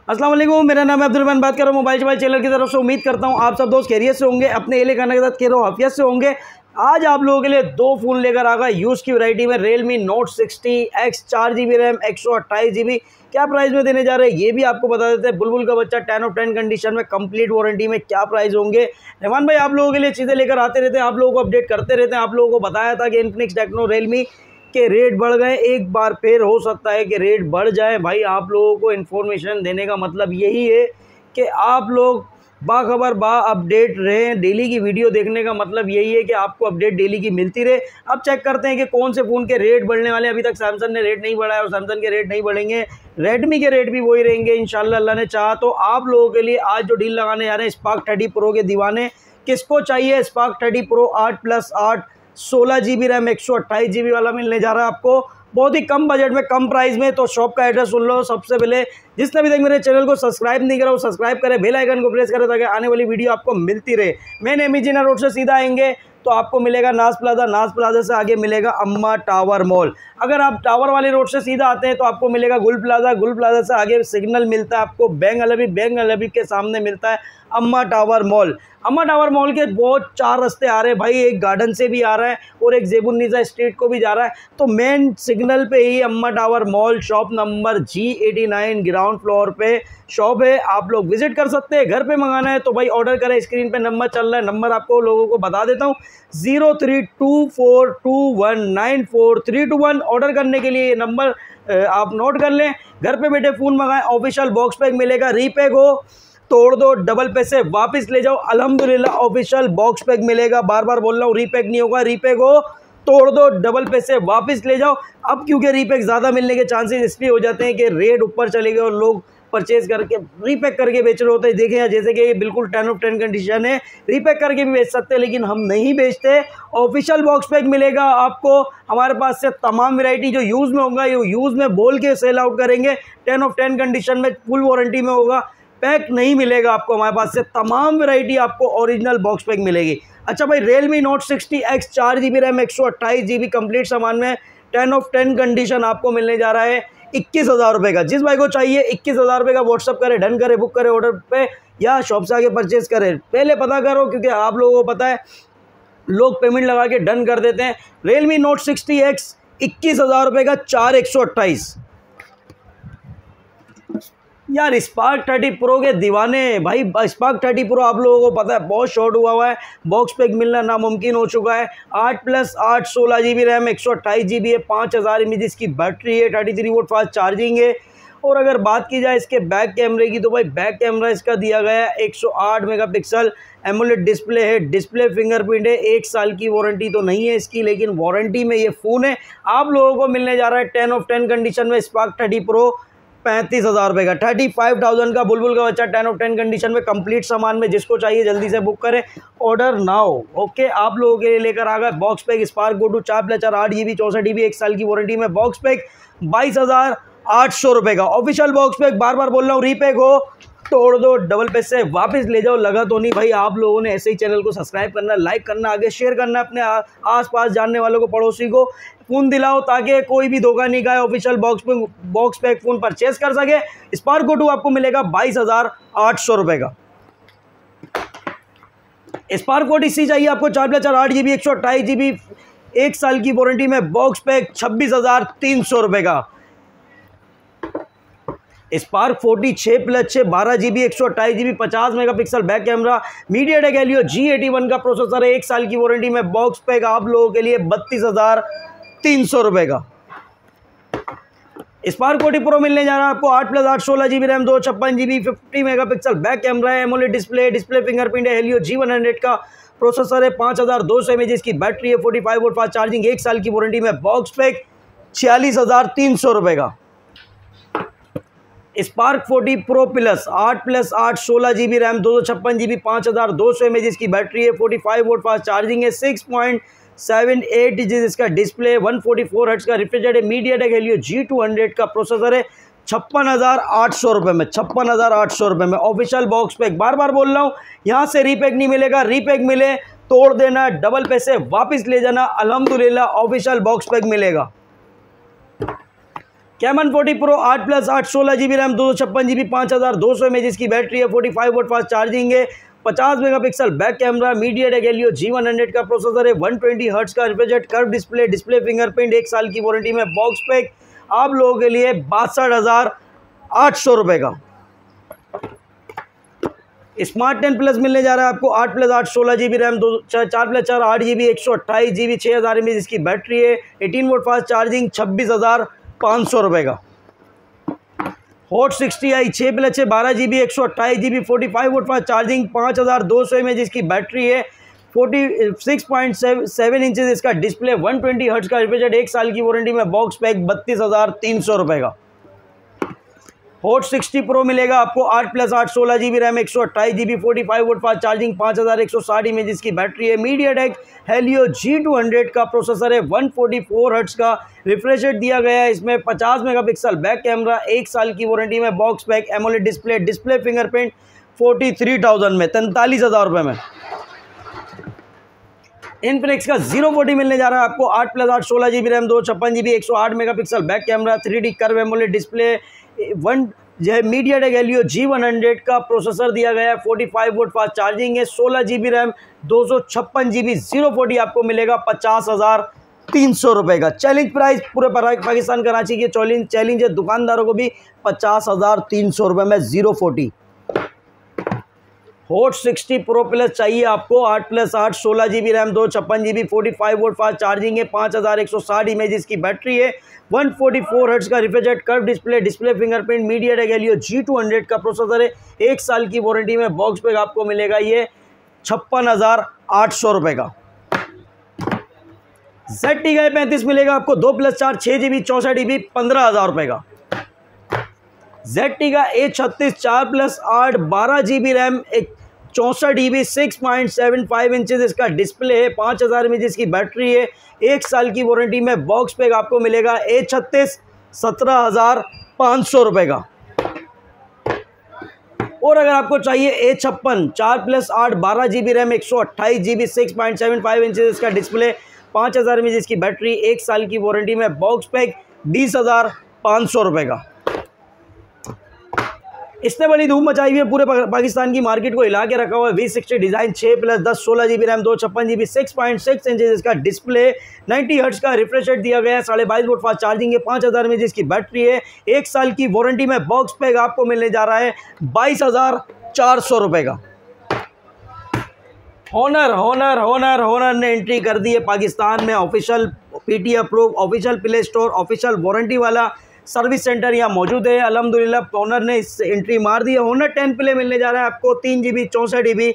अस्सलाम वालेकुम, मेरा नाम है अब्दुल रहमान, बात कर रहा हूँ मोबाइल चैनल की तरफ से। उम्मीद करता हूँ आप सब दोस्त खैरियत से होंगे, अपने एले खाना के साथ खेरो हफियत से होंगे। आज आप लोगों के लिए दो फ़ोन लेकर आ गया यूज़ की वैरायटी में, Realme Note 60X 4GB RAM 128GB। क्या प्राइस में देने जा रहे हैं ये भी आपको बता देते हैं। बुलबुल का बच्चा 10 ऑफ 10 कंडीशन में, कंप्लीट वारंटी में, क्या प्राइस होंगे। रहमान भाई आप लोगों के लिए चीज़ें लेकर आते रहते हैं, आप लोगों को अपडेट करते रहते हैं। आप लोगों को बताया था कि इन्फिनिक्स, टेक्नो, Realme के रेट बढ़ गए। एक बार फिर हो सकता है कि रेट बढ़ जाए। भाई आप लोगों को इन्फॉर्मेशन देने का मतलब यही है कि आप लोग बाखबर बा अपडेट रहें। डेली की वीडियो देखने का मतलब यही है कि आपको अपडेट डेली की मिलती रहे। अब चेक करते हैं कि कौन से फ़ोन के रेट बढ़ने वाले हैं। अभी तक सैमसंग ने रेट नहीं बढ़ाया और सैमसंग के रेट नहीं बढ़ेंगे। रेडमी के रेट भी वही रहेंगे इंशाल्लाह, अल्लाह ने चाहा तो। आप लोगों के लिए आज जो डील लगाने जा रहे हैं, स्पार्क 30 प्रो के दीवाने, किसको चाहिए spark 30 pro 8+8 16GB RAM 128GB वाला मिलने जा रहा है आपको बहुत ही कम बजट में, कम प्राइस में। तो शॉप का एड्रेस सुन लो सबसे पहले। जिसने अभी तक मेरे चैनल को सब्सक्राइब नहीं करा वो सब्सक्राइब करे, बेल आइकन को प्रेस करे ताकि आने वाली वीडियो आपको मिलती रहे। मेन एमिजीना रोड से सीधा आएंगे तो आपको मिलेगा नाज प्लाजा, नाज प्लाजा से आगे मिलेगा अम्मा टावर मॉल। अगर आप टावर वाले रोड से सीधा आते हैं तो आपको मिलेगा गुल प्लाजा, गुल प्लाजा से आगे सिग्नल मिलता है आपको बैंक अलवी, बैंक अलवी के सामने मिलता है अम्मा टावर मॉल। अम्मा टावर मॉल के बहुत 4 रास्ते आ रहे हैं भाई, एक गार्डन से भी आ रहा है और एक ज़ेबुन्निसा स्ट्रीट को भी जा रहा है। तो मेन सिग्नल पे ही अम्मा tower mall, shop number G89 ground floor पे शॉप है। आप लोग विजिट कर सकते हैं। घर पे मंगाना है तो भाई ऑर्डर करें, स्क्रीन पे नंबर चल रहा है, नंबर आपको लोगों को बता देता हूँ 0324219431। ऑर्डर करने के लिए ये नंबर आप नोट कर लें। घर पे बैठे फ़ोन मंगाएं, ऑफिशियल बॉक्स पैक मिलेगा। रीपैक हो तोड़ दो, डबल पैसे वापस ले जाओ, अल्हम्दुलिल्लाह ऑफिशियल बॉक्स पैक मिलेगा। बार बार बोल रहा हूँ, रीपैक नहीं होगा। रीपैक हो तोड़ दो, डबल पैसे वापस ले जाओ। अब क्योंकि रीपैक ज़्यादा मिलने के चांसेस इसलिए हो जाते हैं कि रेट ऊपर चले गए और लोग परचेज करके रीपैक करके बेच रहे होते हैं। देखें यहाँ जैसे कि ये बिल्कुल 10 ऑफ 10 कंडीशन है, रीपैक करके भी बेच सकते हैं लेकिन हम नहीं बेचते। ऑफिशियल बॉक्स पैक मिलेगा आपको हमारे पास से। तमाम वैरायटी जो यूज़ में होगा ये यूज़ में बोल के सेल आउट करेंगे। 10 ऑफ 10 कंडीशन में, फुल वारंटी में होगा। पैक नहीं मिलेगा आपको हमारे पास से। तमाम वैरायटी आपको ओरिजिनल बॉक्स पैक मिलेगी। अच्छा भाई, Realme Note 60X 4GB RAM 128GB complete सामान में 10 ऑफ 10 कंडीशन आपको मिलने जा रहा है 21,000 रुपये का। जिस भाई को चाहिए 21,000 रुपये का व्हाट्सअप करे, डन करे, बुक करे ऑर्डर पे या शॉप से आके परचेज करे। पहले पता करो क्योंकि आप लोगों को पता है लोग पेमेंट लगा के डन कर देते हैं। Realme Note 60X 21,000 रुपये का 4128। यार स्पार्क 30 प्रो के दीवाने भाई, स्पार्क 30 प्रो आप लोगों को पता है बहुत शॉर्ट हुआ है, बॉक्स पैक मिलना नामुमकिन हो चुका है। 8+8 16GB रैम 128GB है, 5000 mAh की बैटरी है, 33 वोल्ट फास्ट चार्जिंग है। और अगर बात की जाए इसके बैक कैमरे की तो भाई बैक कैमरा इसका दिया गया है 108 मेगापिक्सल एमोलेड डिस्प्ले है, डिस्प्ले फिंगरप्रिंट है। 1 साल की वारंटी तो नहीं है इसकी लेकिन वारंटी में ये फ़ोन है। आप लोगों को मिलने जा रहा है 10 ऑफ 10 कंडीशन में स्पार्क 30 प्रो 35,000 रुपये का। 35,000 का बुलबुल का बच्चा 10 ऑफ 10 कंडीशन में, कंप्लीट सामान में। जिसको चाहिए जल्दी से बुक करें, ऑर्डर नाउ। ओके, आप लोगों के लिए लेकर आ गए box pack Spark Go two 4+4 8GB 64GB 1 साल की वारंटी में बॉक्स पैक 22,800 रुपये का। ऑफिशियल बॉक्स पैक, बार बार बोल रहा हूँ, रीपैक हो तोड़ दो, डबल पैसे वापस ले जाओ। लगा तो नहीं भाई। आप लोगों ने ऐसे ही चैनल को सब्सक्राइब करना, लाइक करना, आगे शेयर करना, अपने आसपास जानने वालों को, पड़ोसी को फ़ोन दिलाओ ताकि कोई भी धोखा नहीं खाए, official box pack phone purchase कर सके। स्पार्क गो टू आपको मिलेगा 22,800 रुपये का। स्पार्क गो इसी चाहिए आपको 4+4 8GB 128GB 1 साल की वारंटी में बॉक्स पैक 26,300 रुपये का। Spark 40 6+6 12GB 128GB 50 megapixel back camera, MediaTek Helio G81 का प्रोसेसर है, 1 साल की वारंटी में बॉक्स पैक आप लोगों के लिए 32,300 रुपये का। स्पार्क 40 प्रो मिलने जा रहा है आपको 8+8 16GB RAM 256GB 50 megapixel back camera है, एमोलेड डिस्प्ले, डिस्प्ले फिंगरप्रिंट है, हेलियो G100 का प्रोसेसर है, 5200 mAh की बैटरी है, 45 वोल्ट फास्ट चार्जिंग, 1 साल की वारंटी में बॉक्स पैक 46,300 रुपये का। Spark 40 pro plus 8+8 16GB RAM 256GB 5200 mAh की बैटरी है, 45 वोल्ट फास्ट चार्जिंग है, 6.78 इंच इसका डिस्प्ले, 144 हर्ट्ज का रिफ्रेश रेट है, मीडियाटेक हेलियो G200 का प्रोसेसर है, 56,800 रुपये में, 56,800 रुपये में। ऑफिशियल बॉक्स पैक, बार बार बोल रहा हूँ, यहाँ से रीपैक नहीं मिलेगा। रीपैक मिले तोड़ देना, डबल पैसे वापस ले जाना, अल्हम्दुलिल्लाह ऑफिशियल बॉक्स पैक मिलेगा। Camon 40 pro 8+8 16GB RAM 256GB 5200 mAh की बैटरी है, 45 वोल्ट फास्ट चार्जिंग है, 50 megapixel back camera, MediaTek Helio G100 का प्रोसेसर है, 120 हर्ट्ज का रिफ्रेश कर्व डिस्प्ले फिंगरप्रिंट, 1 साल की वारंटी में बॉक्स पैक आप लोगों के लिए 62,800 रुपये का। स्मार्ट 10 प्लस मिलने जा रहा है आपको 8+8 16GB RAM 4+4 8GB 128GB 6000 mAh इसकी बैटरी है, 18 वोल्ट फास्ट चार्जिंग 26,500 रुपये का। Hot 60i 6+6 12GB 128GB 45 volt fast charging 5200 mAh इसकी बैटरी है, 46.7 इंचेस इसका डिस्प्ले, 120 हर्ट्ज का रिफ्रेश रेट, 1 साल की वारंटी में बॉक्स पैक 32,300 रुपये का। हॉट 60 प्रो मिलेगा आपको 8+8 16GB RAM 128GB 45 volt fast charging 5160 mAh इसकी बैटरी है, MediaTek Helio G200 का प्रोसेसर है, 144 हर्ट्ज का रिफ्रेश रेट दिया गया है, इसमें 50 मेगापिक्सल बैक कैमरा, 1 साल की वारंटी में box pack, AMOLED display fingerprint 43,000 में 43,000 रुपये में। इनफिनिक्स का 040 मिलने जा रहा है आपको 8+8 16GB RAM 256GB 108 megapixel back camera, 3D curve AMOLED display, MediaTek Helio G100 का प्रोसेसर दिया गया है, 45 वोल्ट फास्ट चार्जिंग है, 16GB रैम 256GB 040 आपको मिलेगा 50,300 रुपये का। चैलेंज प्राइस पूरे पाकिस्तान कराची के चैलेंज है दुकानदारों को भी 50,300 रुपये में 040। हॉट 60 प्रो प्लस चाहिए आपको 8+8 16GB RAM 256GB 45 volt fast charging है, 5160 mAh इसकी बैटरी है, 144 हर्ट्ज का refresh rate curve display fingerprint, MediaTek Helio G200 का प्रोसेसर है, 1 साल की वारंटी में बॉक्स पैक आपको मिलेगा ये 56,800 रुपये का। ZTE 35 मिलेगा आपको 2+4 6GB 64GB 15,000 रुपये का। ZTE का A36 4+8 12GB RAM 64GB 6.75 inches इसका डिस्प्ले है, 5000 mAh इसकी बैटरी है, 1 साल की वारंटी में बॉक्स पैक आपको मिलेगा A36 17,500 रुपये का। और अगर आपको चाहिए A56 4+8 12GB RAM 128GB 6.75 inches इसका डिस्प्ले, 5000 mAh इसकी बैटरी, 1 साल की वारंटी में बॉक्स पैक 20,500 रुपये का। इसने बड़ी धूम मचाई हुई है, पूरे पाकिस्तान की मार्केट को हिला के रखा हुआ है। V60 design 6+10 16GB RAM 256GB 6.6 inches इसका डिस्प्ले, 90 हर्ट्ज का रिफ्रेश रेट दिया गया है, 22.5 वोल्ट फास्ट चार्जिंग है, 5000 mAh इसकी बैटरी है, 1 साल की वारंटी में बॉक्स पैक आपको मिलने जा रहा है 22,400 रुपये का। होनर ने एंट्री कर दी है पाकिस्तान में, official PT approve, official play store, official warranty वाला सर्विस सेंटर यहाँ मौजूद है। अल्हम्दुलिल्लाह होनर ने इस एंट्री मार दी है। होनर 10 प्ले मिलने जा रहा है आपको 3GB 64GB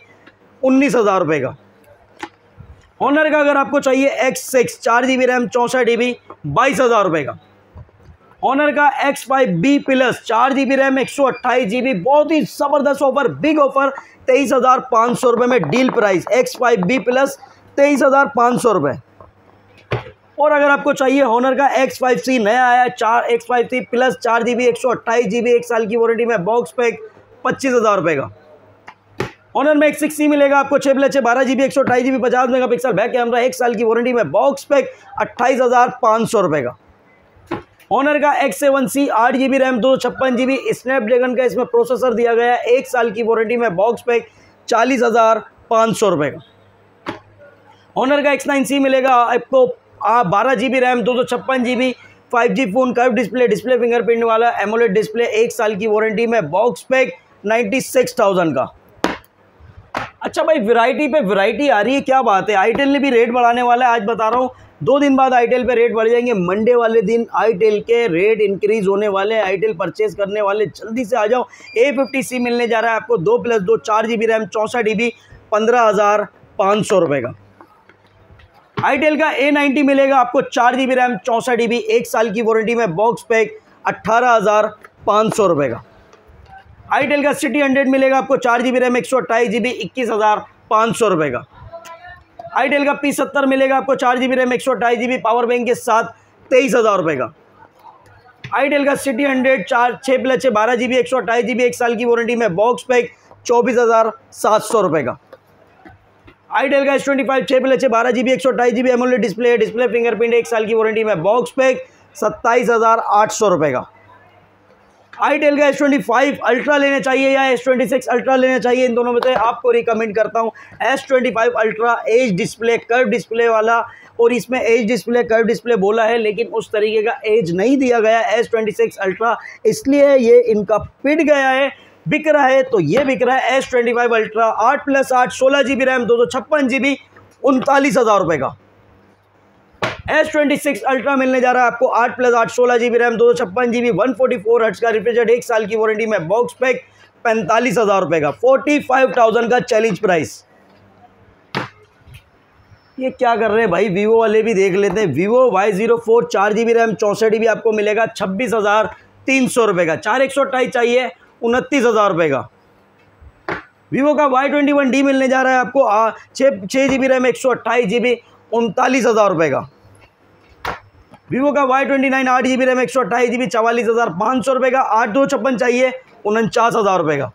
19,000 रुपये का। होनर का अगर आपको चाहिए X6 4GB रैम 64GB 22,000 रुपये का। होनर का X5B plus 4GB RAM 128GB, बहुत ही ज़बरदस्त ऑफर, बिग ऑफर, 23,500 रुपये में डील प्राइस, X5B प्लस 23,500 रुपये। और अगर आपको चाहिए होनर का X5C नया आया है, X5C प्लस 4GB 128GB 1 साल की वारंटी में बॉक्स पैक 25,000 रुपये का। होनर में X6C मिलेगा आपको 6+6 12GB 128GB 50 megapixel back camera, 1 साल की वारंटी में बॉक्स पैक 28,500 रुपये का। होनर का X7C 8GB RAM 256GB Snapdragon का इसमें प्रोसेसर दिया गया है, 1 साल की वारंटी में बॉक्स पैक 40,500 रुपये का। होनर का X9C मिलेगा आपको 12GB RAM 256GB 5G phone, curve display fingerprint वाला, एमोलेड डिस्प्ले, 1 साल की वारंटी में बॉक्स पैक 96,000 का। अच्छा भाई, वैरायटी पे वैरायटी आ रही है, क्या बात है। आईटेल ने भी रेट बढ़ाने वाला है, आज बता रहा हूँ 2 दिन बाद आईटेल पे रेट बढ़ जाएंगे। मंडे वाले दिन आईटेल के रेट इंक्रीज होने वाले हैं। आईटेल परचेज करने वाले जल्दी से आ जाओ। A50C मिलने जा रहा है आपको 2+2 4GB रैम 64GB 15,500 रुपये का। आईटेल का A90 मिलेगा आपको 4GB रैम 64GB 1 साल की वारंटी में बॉक्स पैक 18,500 रुपये का। आईटेल का सिटी 100 मिलेगा आपको 4GB रैम 128GB 21,500 रुपये का। आईटेल का P70 मिलेगा आपको 4GB RAM 128GB power bank के साथ 23,000 रुपये का। आईटेल का सिटी 100 6+6 12GB 128GB 1 साल की वारंटी में बॉक्स पैक 24,700 रुपये का। आईटेल का S25 6+6 12GB 128GB AMOLED display fingerprint 1 साल की वारंटी में बॉक्स पैक 27,800 रुपये का। आईटेल का S25 अल्ट्रा लेना चाहिए या S26 अल्ट्रा लेना चाहिए, इन दोनों में से आपको रिकमेंड करता हूँ S25 Ultra. Edge display, curve display वाला, और इसमें एज डिस्प्ले कर्व डिस्प्ले बोला है लेकिन उस तरीके का एज नहीं दिया गया S26 अल्ट्रा, इसलिए ये इनका पिट गया है। बिक रहा है तो ये बिक रहा है S25 ultra 8+8 16 GB RAM 256 GB 39,000 रुपये का। S26 अल्ट्रा मिलने जा रहा है आपको 8+8 16 GB रैम 256 GB 144 हर्ट्ज का रिफ्रेश, 1 साल की वारंटी में, बॉक्स पैक 45,000 रुपये का, 45,000 का चैलेंज प्राइस। ये क्या कर रहे हैं भाई, वीवो वाले भी देख लेते हैं। Vivo Y04 4 GB RAM 64 GB आपको मिलेगा 26,300 रुपये का। 4128 चाहिए 29,000 रुपये का। वीवो का Y21D मिलने जा रहा है आपको 6 GB रैम 128 GB 39,000 रुपये का। वीवो का Y29 8 GB रैम 128 GB 44,500 रुपये का। 8256 चाहिए 49,000 रुपये का।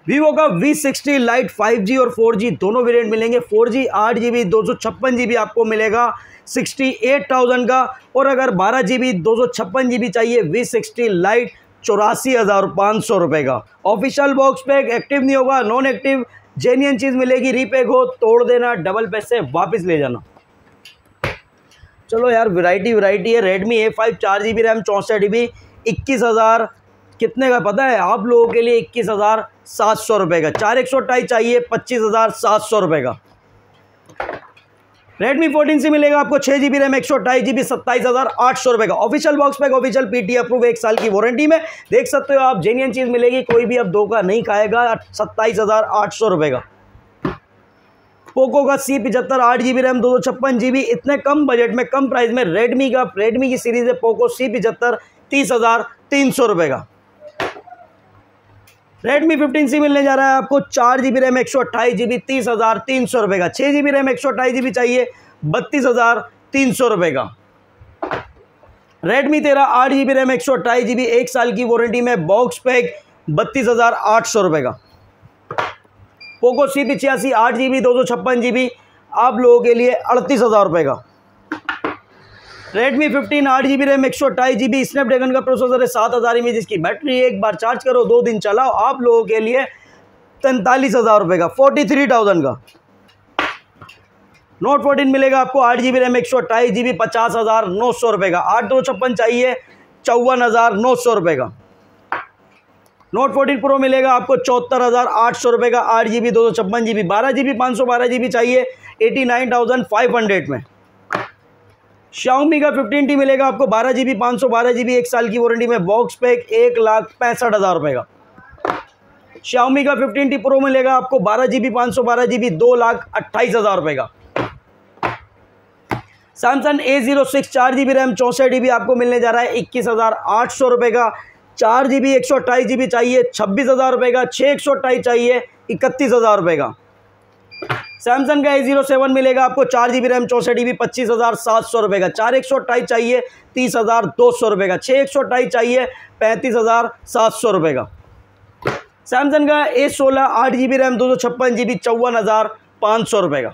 वीवो का V60 लाइट 5G और 4G दोनों वेरिएंट मिलेंगे। 4G 8 GB 256 GB आपको मिलेगा 68,000 का, और अगर 12 GB 256 GB चाहिए V60 लाइट 84,500 रुपये का। ऑफिशियल बॉक्स पैक, एक्टिव नहीं होगा, नॉन एक्टिव जेन्युइन चीज़ मिलेगी। रीपैक हो तोड़ देना, डबल पैसे वापस ले जाना। चलो यार, वैरायटी है। Redmi A5 4 GB RAM 64 GB 21,000 कितने का पता है आप लोगों के लिए? 21,700 रुपये का। 4128 चाहिए 25,700 रुपये का। Redmi 14C मिलेगा आपको 6 GB रैम 128 GB 27,800 रुपये का। Official box pack, official PT approve, 1 साल की वारंटी में, देख सकते हो आप, जेन्युइन चीज़ मिलेगी, कोई भी अब धोखा नहीं खाएगा। 27,800 रुपये का। पोको का C75 8 GB रैम 256 GB, इतने कम बजट में, कम प्राइस में रेडमी की सीरीज है पोको C75 30,300 रुपये का। Redmi 15C मिलने जा रहा है आपको 4 GB रैम 128 GB 30,300 रुपये का। 6 GB रैम 128 GB चाहिए 32,300 रुपये का। Redmi 13 8 GB रैम 128 GB 1 साल की वारंटी में, बॉक्स पैक 32,800 रुपये का। पोको C85 8 GB 256 GB आप लोगों के लिए 38,000 रुपये का। Redmi 15 8 GB RAM 128 GB Snapdragon का प्रोसेसर है, 7,000 mAh की बैटरी है, एक बार चार्ज करो 2 दिन चलाओ, आप लोगों के लिए 43,000 रुपये का, 43,000 का। Note 14 मिलेगा आपको 8 GB रैम 128 GB 50,900 रुपये का। 8256 चाहिए 54,900 रुपये का। Note 14 Pro मिलेगा आपको 74,800 रुपये का। 8 GB 256 GB 12 GB 512 GB चाहिए 89,500 में। Xiaomi का 15T मिलेगा आपको 12 GB 512 GB 1 साल की वारंटी में, बॉक्स पैक 1,65,000 रुपये का। Xiaomi का 15T Pro मिलेगा आपको 12 GB 512 GB 2,28,000 रुपये का। Samsung A06 4 GB RAM 64 GB आपको मिलने जा रहा है 21,800 रुपये का। 4 GB 128 GB चाहिए 26,000 रुपये का। 6 128 चाहिए 31,000 रुपये का। सैमसंग का A07 मिलेगा आपको 4 GB रैम 64 GB 25,700 रुपये का। 4 128 चाहिए 30,200 रुपये का। 6 128 चाहिए 35,700 रुपये का। सैमसंग का A16 8 GB रैम 256 GB 54,500 रुपये का।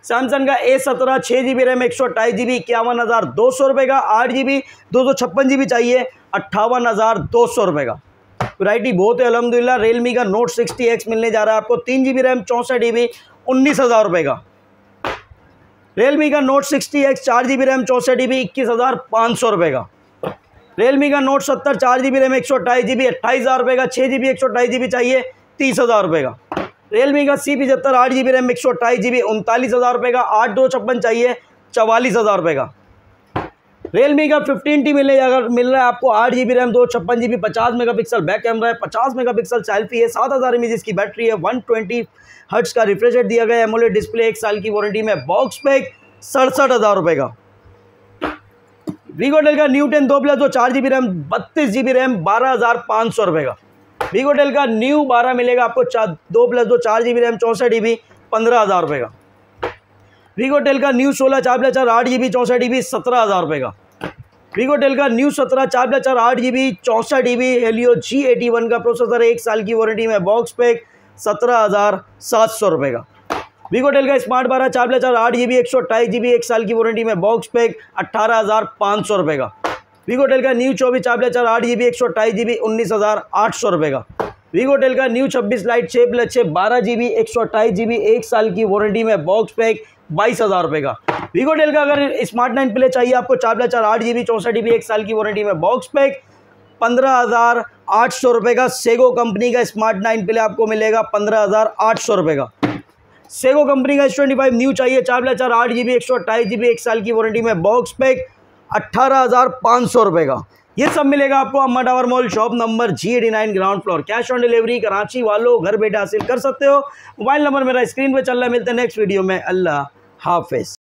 सैमसंग का A17 6 GB रैम 128 GB 51,200 रुपये का। 8 GB 256 GB चाहिए 58,200 रुपये का। वैरायटी बहुत है अल्हम्दुलिल्लाह। Realme का Note 60X मिलने जा रहा है आपको 3 GB रैम 64 GB 19,000 रुपये का। Realme का Note 60X 4 GB RAM 64 GB 21,500 रुपये का। Realme का Note 70 4 GB रैम 128 GB 28,000 रुपये का। 6 GB 128 GB चाहिए 30,000 रुपये का। Realme का C75 8 GB रैम 128 GB 39,000 रुपये का। 8256 चाहिए 44,000 रुपये का। Realme का 15T मिल रहा है आपको 8 GB RAM 256 GB 50 megapixel back camera है, 50 मेगापिक्सल सेल्फी है, 7,000 mAh की बैटरी है, 120 हर्ट्ज का रिफ्रेश रेट दिया गया है, एमोलेड डिस्प्ले, 1 साल की वारंटी में, बॉक्स पैक 67,000 रुपये का। Vigotel का new 10 2+2 4 GB RAM 32 GB RAM 12,500 रुपये का। Vigotel का न्यू 12 मिलेगा आपको 2+2 4 GB रैम 64 GB 15,000 रुपये का। Vigotel का न्यू 16 4+4 8 GB 64 GB 17,000 रुपये का। Vigotel का new 17 4+4 8 GB 64 GB Helio G81 का प्रोसेसर है, 1 साल की वारंटी में, बॉक्स पैक 17,700 रुपये का। वीगोटेल का स्मार्ट 12 4+4 8GB 128GB 1 साल की वारंटी में बॉक्स पैक 18,500 रुपये का। वीगोटेल का न्यू 24 4+4 8GB 128GB 19,800 रुपये का। वीगोटेल का न्यू 26 लाइट 6+6 12GB 128GB 1 साल की वारंटी में बॉक्स पैक 22,000 रुपये का। वीगोटेल का अगर स्मार्ट 9 प्ले चाहिए आपको 4+4 8GB 64GB 1 साल की वारंटी में बॉक्स पैक 15,800 रुपये का। सेगो कंपनी का स्मार्ट 9 प्ले आपको मिलेगा 15,800 रुपये का। सेगो कंपनी का S25 न्यू चाहिए 4+4 8GB 128GB 1 साल की वारंटी में बॉक्स पैक 18,500 रुपये का। ये सब मिलेगा आपको अम्मा tower mall shop number G89 ground floor. Cash on delivery Karachi वालों घर बैठे हासिल कर सकते हो। मोबाइल नंबर मेरा स्क्रीन पे चल रहा है। मिलते हैं नेक्स्ट वीडियो में। अल्लाह हाफिज़।